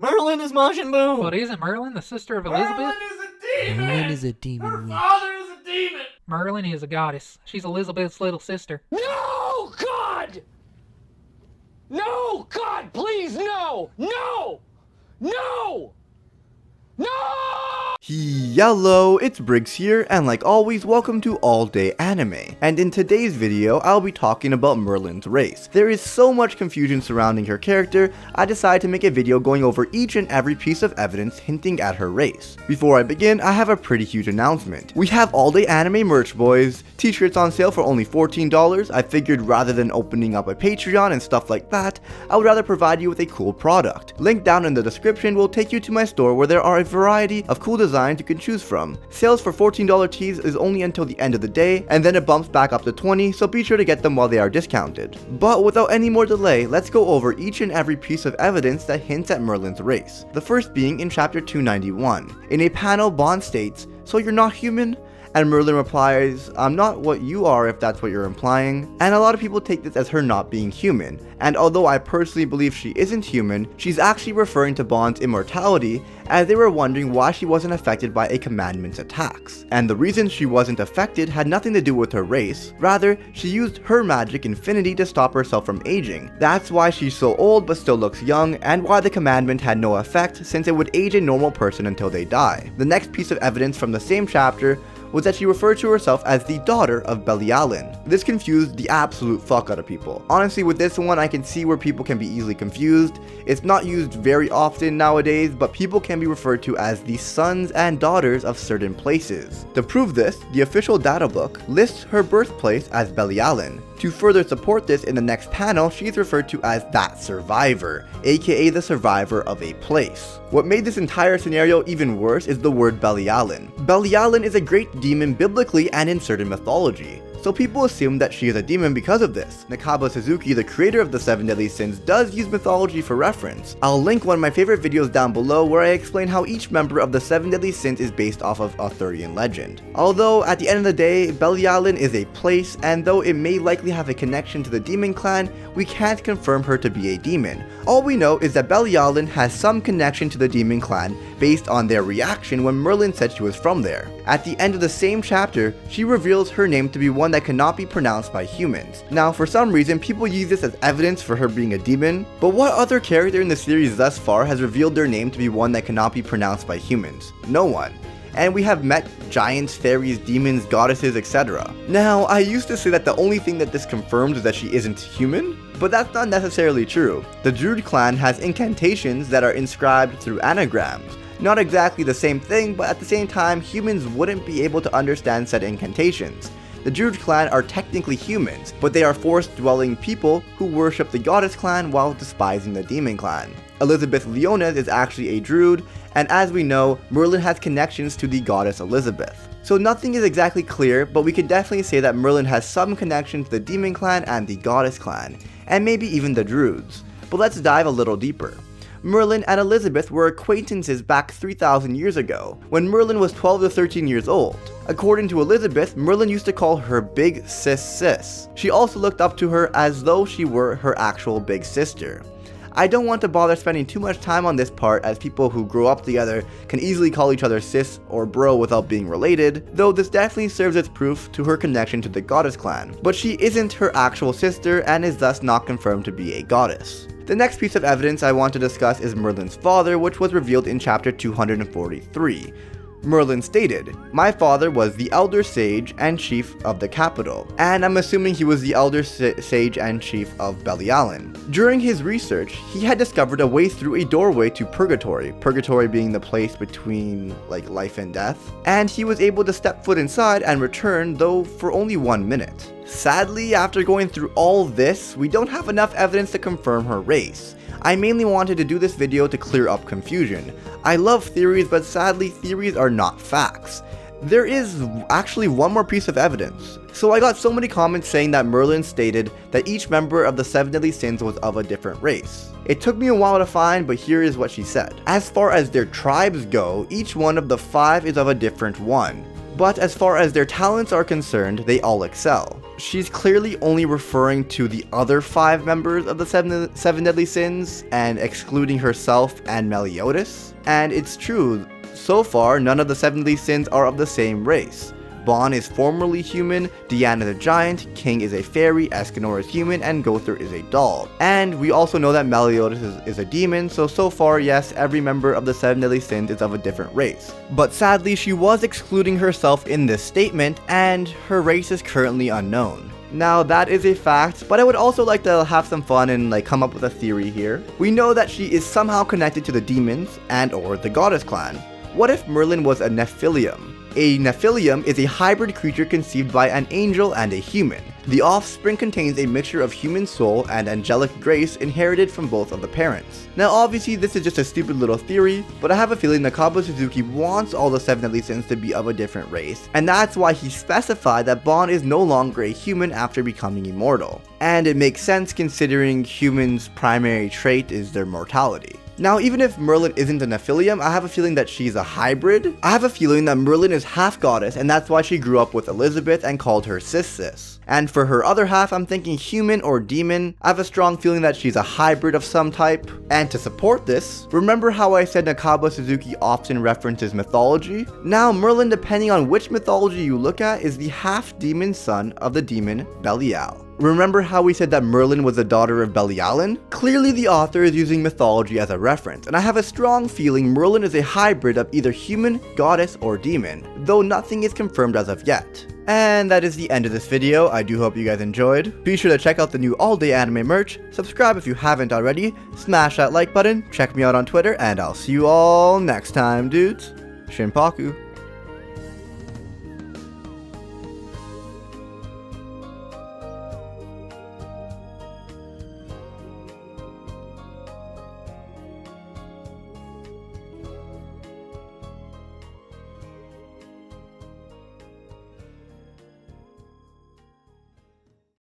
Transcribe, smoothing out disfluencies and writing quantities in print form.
Merlin is Majin Buu! But isn't Merlin the sister of Elizabeth? Merlin is a demon! Merlin is a demon Her witch. father is a demon! Merlin is a goddess. She's Elizabeth's little sister. No, God! No, God, please, no! No! No! No! Hello, it's Briggs here, and like always, welcome to All Day Anime. And in today's video, I'll be talking about Merlin's race. There is so much confusion surrounding her character, I decided to make a video going over each and every piece of evidence hinting at her race. Before I begin, I have a pretty huge announcement. We have All Day Anime merch, boys. T-shirts on sale for only $14. I figured rather than opening up a Patreon and stuff like that, I would rather provide you with a cool product. Link down in the description will take you to my store where there are a variety of cool designs you can choose from. Sales for $14 tees is only until the end of the day, and then it bumps back up to $20, so be sure to get them while they are discounted. But without any more delay, let's go over each and every piece of evidence that hints at Merlin's race. The first being in chapter 291. In a panel, Bond states, "So you're not human?" And Merlin replies, "I'm not what you are if that's what you're implying." And a lot of people take this as her not being human. And although I personally believe she isn't human, she's actually referring to Bond's immortality, as they were wondering why she wasn't affected by a commandment's attacks. And the reason she wasn't affected had nothing to do with her race. Rather, she used her magic infinity to stop herself from aging. That's why she's so old but still looks young, and why the commandment had no effect since it would age a normal person until they die. The next piece of evidence from the same chapter was that she referred to herself as the daughter of Belialin. This confused the absolute fuck out of people. Honestly, with this one, I can see where people can be easily confused. It's not used very often nowadays, but people can be referred to as the sons and daughters of certain places. To prove this, the official data book lists her birthplace as Belialin. To further support this, in the next panel, she's referred to as that survivor, aka the survivor of a place. What made this entire scenario even worse is the word Belialin. Belialin is a great demon biblically and in certain mythology, so people assume that she is a demon because of this. Nakaba Suzuki, the creator of the 7 Deadly Sins, does use mythology for reference. I'll link one of my favorite videos down below where I explain how each member of the 7 Deadly Sins is based off of Arthurian legend. Although, at the end of the day, Belialin is a place, and though it may likely have a connection to the demon clan, we can't confirm her to be a demon. All we know is that Belialin has some connection to the demon clan based on their reaction when Merlin said she was from there. At the end of the same chapter, she reveals her name to be one that cannot be pronounced by humans. Now, for some reason, people use this as evidence for her being a demon, but what other character in the series thus far has revealed their name to be one that cannot be pronounced by humans? No one. And we have met giants, fairies, demons, goddesses, etc. Now, I used to say that the only thing that this confirms is that she isn't human, but that's not necessarily true. The Druid clan has incantations that are inscribed through anagrams. Not exactly the same thing, but at the same time, humans wouldn't be able to understand said incantations. The Druid clan are technically humans, but they are forest-dwelling people who worship the goddess clan while despising the demon clan. Elizabeth Leones is actually a Druid, and as we know, Merlin has connections to the goddess Elizabeth. So nothing is exactly clear, but we can definitely say that Merlin has some connection to the demon clan and the goddess clan, and maybe even the Druids. But let's dive a little deeper. Merlin and Elizabeth were acquaintances back 3,000 years ago, when Merlin was 12 to 13 years old. According to Elizabeth, Merlin used to call her Big Sis. She also looked up to her as though she were her actual big sister. I don't want to bother spending too much time on this part, as people who grow up together can easily call each other sis or bro without being related, though this definitely serves as proof to her connection to the goddess clan. But she isn't her actual sister and is thus not confirmed to be a goddess. The next piece of evidence I want to discuss is Merlin's father, which was revealed in chapter 243. Merlin stated, "My father was the elder sage and chief of the capital," and I'm assuming he was the elder sage and chief of Belialin. During his research, he had discovered a way through a doorway to Purgatory, Purgatory being the place between life and death, and he was able to step foot inside and return, though for only 1 minute. Sadly, after going through all this, we don't have enough evidence to confirm her race. I mainly wanted to do this video to clear up confusion. I love theories, but sadly theories are not facts. There is actually one more piece of evidence. So I got so many comments saying that Merlin stated that each member of the 7 Deadly Sins was of a different race. It took me a while to find, but here is what she said. As far as their tribes go, each one of the 5 is of a different one. But as far as their talents are concerned, they all excel. she's clearly only referring to the other 5 members of the seven deadly sins and excluding herself and Meliodas. And it's true, so far none of the 7 deadly sins are of the same race. Bon is formerly human, Diana is a giant, King is a fairy, Escanor is human, and Gother is a doll. And we also know that Meliodas is a demon, so far, yes, every member of the 7 deadly sins is of a different race. But sadly, she was excluding herself in this statement, and her race is currently unknown. Now that is a fact, but I would also like to have some fun and come up with a theory here. We know that she is somehow connected to the demons and or the goddess clan. What if Merlin was a Nephilium? A Nephilium is a hybrid creature conceived by an angel and a human. The offspring contains a mixture of human soul and angelic grace inherited from both of the parents. Now obviously this is just a stupid little theory, but I have a feeling Nakaba Suzuki wants all the 7 deadly sins to be of a different race, and that's why he specified that Bon is no longer a human after becoming immortal. And it makes sense considering humans' primary trait is their mortality. Now, even if Merlin isn't a Nephilium, I have a feeling that she's a hybrid. I have a feeling that Merlin is half goddess, and that's why she grew up with Elizabeth and called her Sis. And for her other half, I'm thinking human or demon. I have a strong feeling that she's a hybrid of some type. And to support this, remember how I said Nakaba Suzuki often references mythology? Now, Merlin, depending on which mythology you look at, is the half-demon son of the demon Belial. Remember how we said that Merlin was the daughter of Belialin? Clearly the author is using mythology as a reference, and I have a strong feeling Merlin is a hybrid of either human, goddess, or demon, though nothing is confirmed as of yet. And that is the end of this video. I do hope you guys enjoyed. Be sure to check out the new all-day anime merch, subscribe if you haven't already, smash that like button, check me out on Twitter, and I'll see you all next time, dudes. Shinpaku.